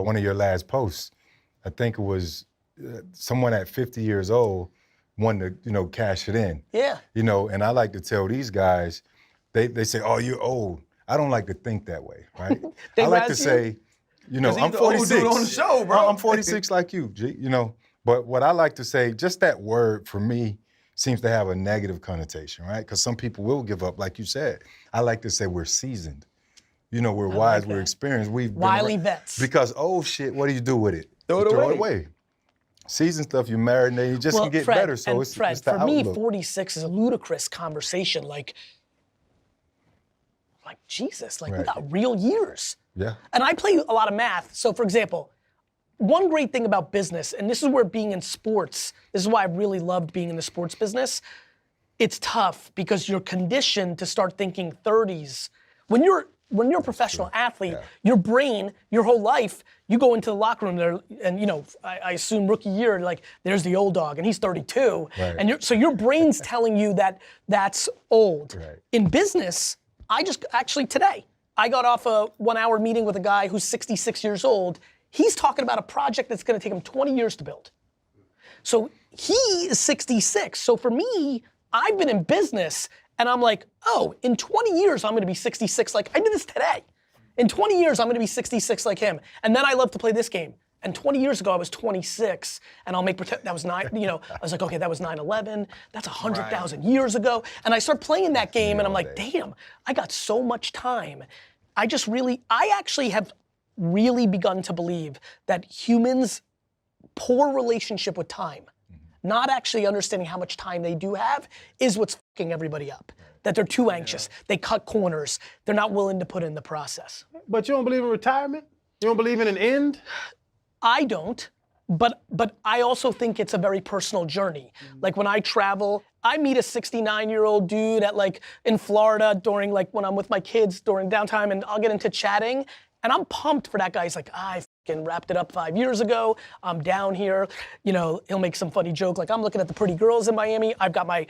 one of your last posts. I think it was someone at 50 years old wanted to, cash it in. Yeah. And I like to tell these guys, they say, oh, you're old. I don't like to think that way, right? I like to say, I'm 46. On the show, bro. I'm 46 like you, G, But what I like to say, just that word for me seems to have a negative connotation, right? Because some people will give up, like you said. I like to say we're seasoned. We're wise, we're experienced. We've Wily vets. Because old shit, what do you do with it? Throw it away. Seasoned stuff, you marinate, you just can get better. So it's Fred, it's the for me, outlook. 46 is a ludicrous conversation. Like Jesus, we got real years. Yeah. And I play a lot of math. So for example, one great thing about business, and this is where being in sports, this is why I really loved being in the sports business. It's tough because you're conditioned to start thinking 30s. When you're a professional athlete, your brain, your whole life, you go into the locker room there, and I assume rookie year, there's the old dog, and he's 32, right. And so your brain's telling you that that's old. Right. In business, today, I got off a 1-hour meeting with a guy who's 66 years old. He's talking about a project that's gonna take him 20 years to build. So he is 66. So for me, I've been in business and I'm like, oh, in 20 years, I'm gonna be 66 like, I did this today. In 20 years, I'm gonna be 66 like him. And then I love to play this game. And 20 years ago, I was 26, and that was I was like, okay, that was 9/11, that's 100,000 years ago. And I start playing that game, and I'm like, damn, I got so much time. I actually have really begun to believe that humans' poor relationship with time, not actually understanding how much time they do have, is what's fucking everybody up. That they're too anxious, they cut corners, they're not willing to put in the process. But you don't believe in retirement? You don't believe in an end? I don't, but I also think it's a very personal journey. Like when I travel, I meet a 69-year-old dude in Florida during when I'm with my kids during downtime, and I'll get into chatting, and I'm pumped for that guy. He's like, I fucking wrapped it up 5 years ago. I'm down here. He'll make some funny joke like, I'm looking at the pretty girls in Miami. I've got my,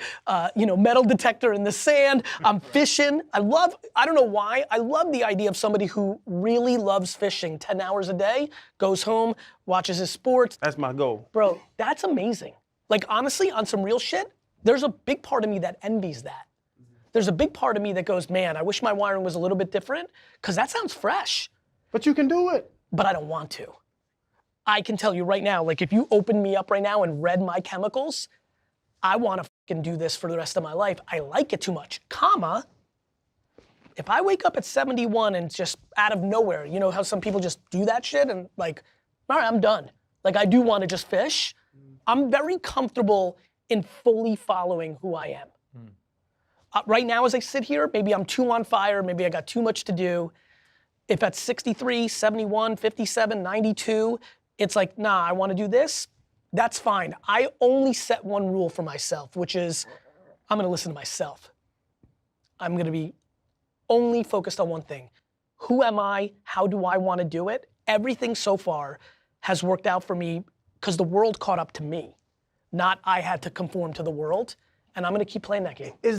metal detector in the sand. I'm fishing. I don't know why, I love the idea of somebody who really loves fishing 10 hours a day, goes home, watches his sports. That's my goal. Bro, that's amazing. Honestly, on some real shit, there's a big part of me that envies that. There's a big part of me that goes, man, I wish my wiring was a little bit different, because that sounds fresh. But you can do it. But I don't want to. I can tell you right now, if you opened me up right now and read my chemicals, I want to fucking do this for the rest of my life. I like it too much, if I wake up at 71 and just out of nowhere, you know how some people just do that shit and all right, I'm done. I do want to just fish. I'm very comfortable in fully following who I am. Right now as I sit here, maybe I'm too on fire, maybe I got too much to do. If at 63, 71, 57, 92, it's nah, I want to do this, that's fine. I only set one rule for myself, which is I'm going to listen to myself. I'm going to be only focused on one thing. Who am I? How do I want to do it? Everything so far has worked out for me because the world caught up to me, not I had to conform to the world, and I'm going to keep playing that game.